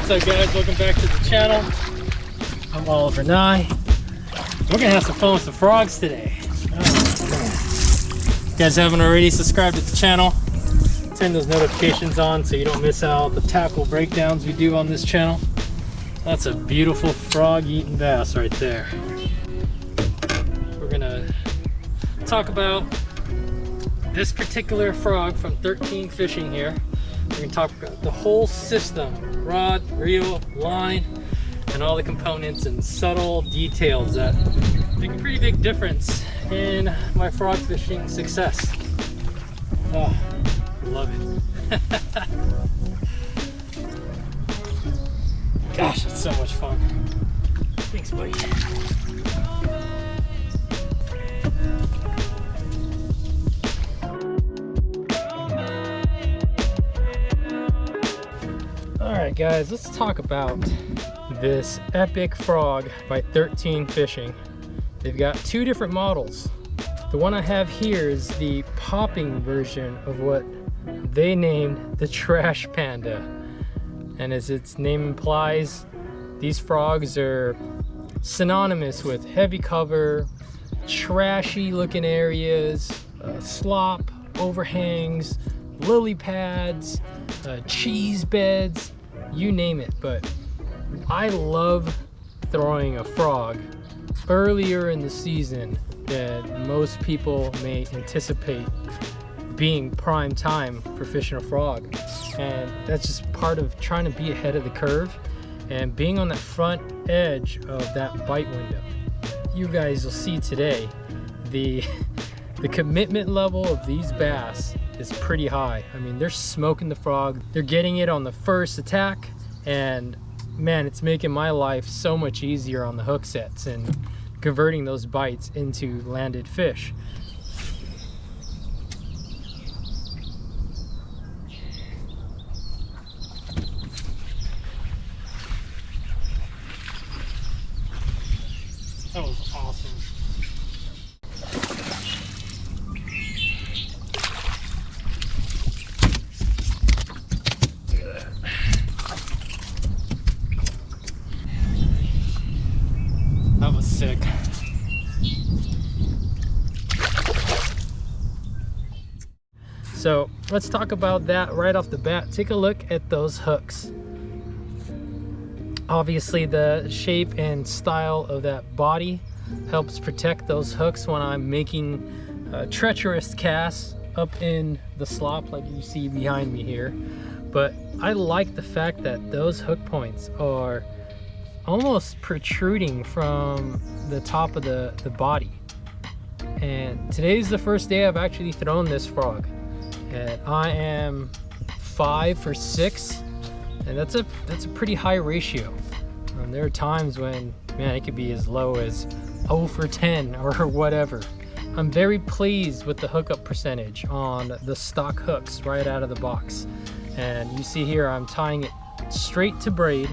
What's up guys, welcome back to the channel. I'm Oliver Nye. We're gonna have some fun with some frogs today. If you guys haven't already, subscribed to the channel. Turn those notifications on so you don't miss out the tackle breakdowns we do on this channel. That's a beautiful frog eating bass right there. We're gonna talk about this particular frog from 13 Fishing here. We're gonna talk about the whole system, rod, reel, line, and all the components and subtle details that make a pretty big difference in my frog fishing success. Oh, love it. Gosh, it's so much fun. Thanks, buddy. Alright guys, let's talk about this epic frog by 13 Fishing. They've got two different models. The one I have here is the popping version of what they named the Trash Panda. And as its name implies, these frogs are synonymous with heavy cover, trashy looking areas, slop, overhangs, lily pads, cheese beds, you name it. But I love throwing a frog earlier in the season than most people may anticipate being prime time for fishing a frog. And that's just part of trying to be ahead of the curve and being on that front edge of that bite window. You guys will see today the commitment level of these bass is pretty high. I mean, they're smoking the frog, they're getting it on the first attack, and man, it's making my life so much easier on the hook sets and converting those bites into landed fish. That was awesome. Look at that. That was sick. So let's talk about that right off the bat. Take a look at those hooks. Obviously the shape and style of that body helps protect those hooks when I'm making treacherous casts up in the slop like you see behind me here. But I like the fact that those hook points are almost protruding from the top of the body. And today's the first day I've actually thrown this frog, and I am 5 for 6, and that's a pretty high ratio. There are times when, man, it could be as low as 0 for 10 or whatever. I'm very pleased with the hookup percentage on the stock hooks right out of the box. And you see here I'm tying it straight to braid,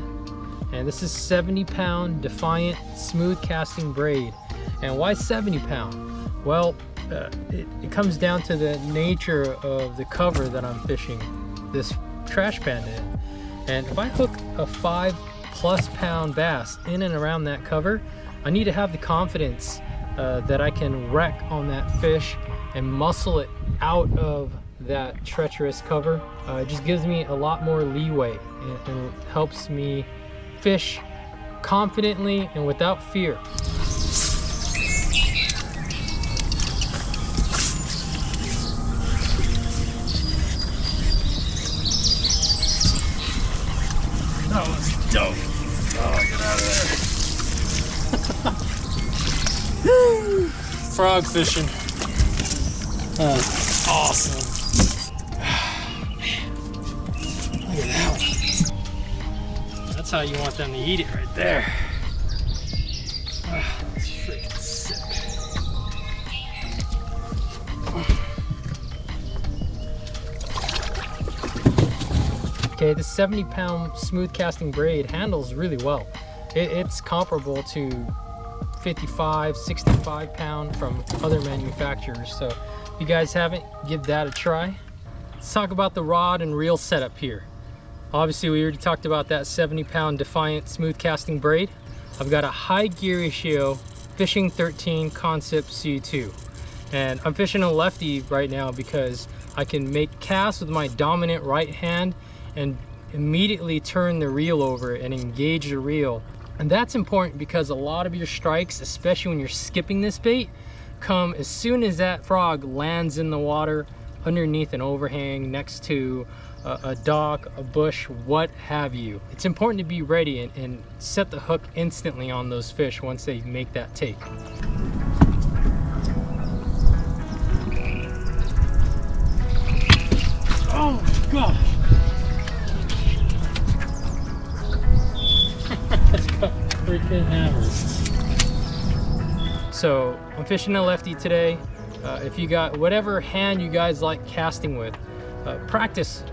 and this is 70-pound Defiant smooth casting braid. And why 70-pound? Well, it comes down to the nature of the cover that I'm fishing this Trash Panda in. And if I hook a 5+ pound bass in and around that cover, I need to have the confidence that I can wreck on that fish and muscle it out of that treacherous cover. It just gives me a lot more leeway and helps me fish confidently and without fear. That was dope. Oh, get out of there. Frog fishing. That's awesome. Man, look at that one. That's how you want them to eat it right there. That's freaking sick. Okay, the 70-pound smooth casting braid handles really well. It's comparable to 55, 65 pound from other manufacturers. So if you guys haven't, give that a try. Let's talk about the rod and reel setup here. Obviously, we already talked about that 70-pound Defiant smooth casting braid. I've got a high gear ratio Fishing 13 Concept C2. And I'm fishing a lefty right now because I can make casts with my dominant right hand and immediately turn the reel over and engage the reel. And that's important because a lot of your strikes, especially when you're skipping this bait, come as soon as that frog lands in the water underneath an overhang, next to a dock, a bush, what have you. It's important to be ready and set the hook instantly on those fish once they make that take. Oh my gosh! That's got freaking hammered. So I'm fishing a lefty today. If you got whatever hand you guys like casting with, practice.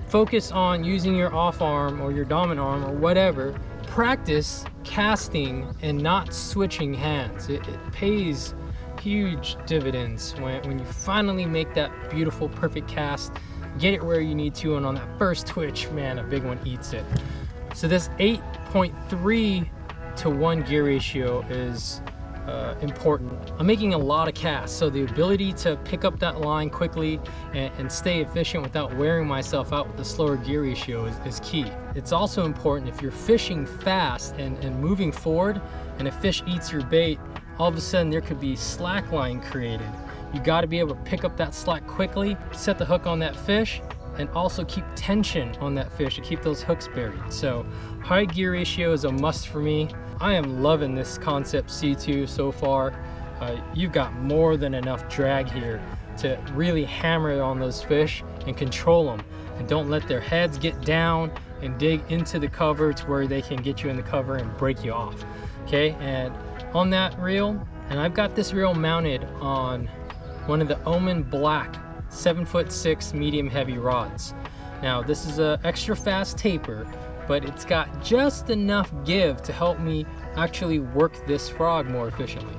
Focus on using your off arm or your dominant arm or whatever. Practice casting and not switching hands. It pays huge dividends when you finally make that beautiful, perfect cast. Get it where you need to, and on that first twitch, man, a big one eats it. So this 8.3 to 1 gear ratio is important. I'm making a lot of casts, so the ability to pick up that line quickly and stay efficient without wearing myself out with the slower gear ratio is key. It's also important if you're fishing fast and moving forward and a fish eats your bait, all of a sudden there could be slack line created. You got to be able to pick up that slack quickly, set the hook on that fish, and also keep tension on that fish to keep those hooks buried. So high gear ratio is a must for me. I am loving this Concept C2 so far. You've got more than enough drag here to really hammer on those fish and control them, and don't let their heads get down and dig into the cover to where they can get you in the cover and break you off. Okay, and on that reel, and I've got this reel mounted on one of the Omen Black 7'6" medium heavy rods. Now this is a extra fast taper, but it's got just enough give to help me actually work this frog more efficiently.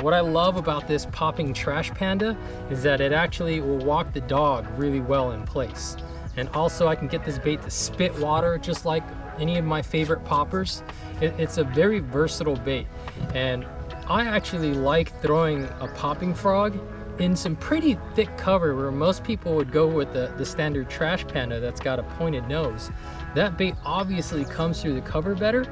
What I love about this popping trash panda is that it actually will walk the dog really well in place. And also I can get this bait to spit water just like any of my favorite poppers. It's a very versatile bait, and I actually like throwing a popping frog in some pretty thick cover where most people would go with the standard trash panda that's got a pointed nose. That bait obviously comes through the cover better,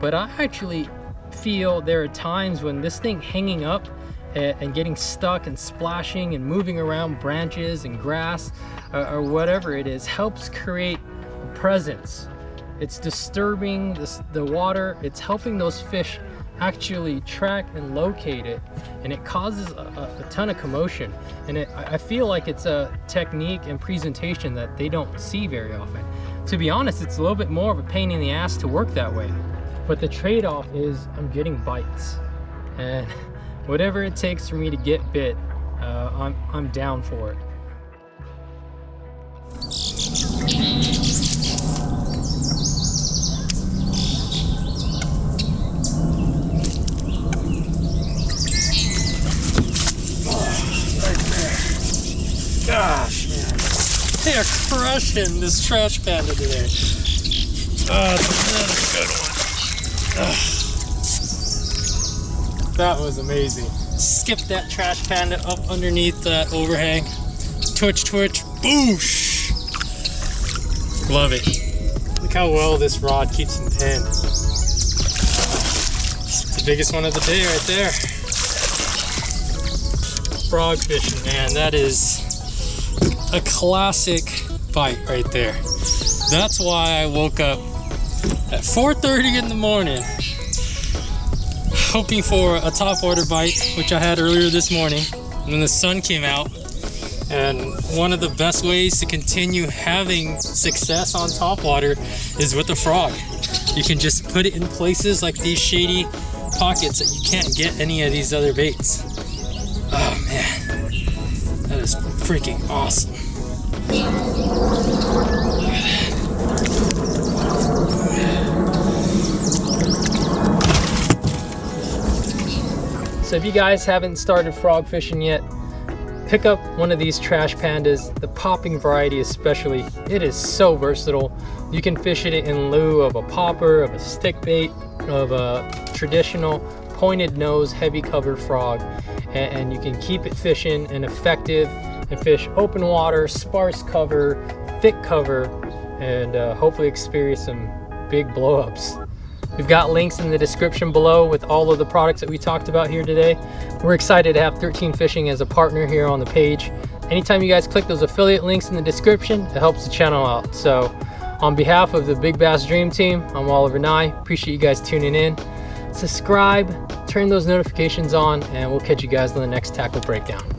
but I actually feel there are times when this thing hanging up and getting stuck and splashing and moving around branches and grass or whatever it is helps create a presence. It's disturbing the water, it's helping those fish actually track and locate it, and it causes a ton of commotion. And I feel like it's a technique and presentation that they don't see very often. To be honest, it's a little bit more of a pain in the ass to work that way, but the trade-off is I'm getting bites, and whatever it takes for me to get bit, I'm down for it. Gosh, man, they are crushing this trash panda today. That's a good one. That was amazing. Skip that trash panda up underneath that overhang. Twitch, twitch, boosh. Love it. Look how well this rod keeps him pinned. It's the biggest one of the day right there. Frog fishing, man, that is a classic bite right there. That's why I woke up at 4:30 in the morning hoping for a topwater bite, which I had earlier this morning when the sun came out. And one of the best ways to continue having success on topwater is with a frog. You can just put it in places like these shady pockets that you can't get any of these other baits. Oh man, that is freaking awesome. So if you guys haven't started frog fishing yet, pick up one of these trash pandas, the popping variety especially. It is so versatile. You can fish it in lieu of a popper, of a stick bait, of a traditional pointed nose heavy cover frog, and you can keep it fishing and effective and fish open water, sparse cover, thick cover, and hopefully experience some big blow-ups. We've got links in the description below with all of the products that we talked about here today. We're excited to have 13 Fishing as a partner here on the page. Anytime you guys click those affiliate links in the description, it helps the channel out. So on behalf of the Big Bass Dream Team, I'm Oliver Nye. Appreciate you guys tuning in. Subscribe, turn those notifications on, and we'll catch you guys on the next tackle breakdown.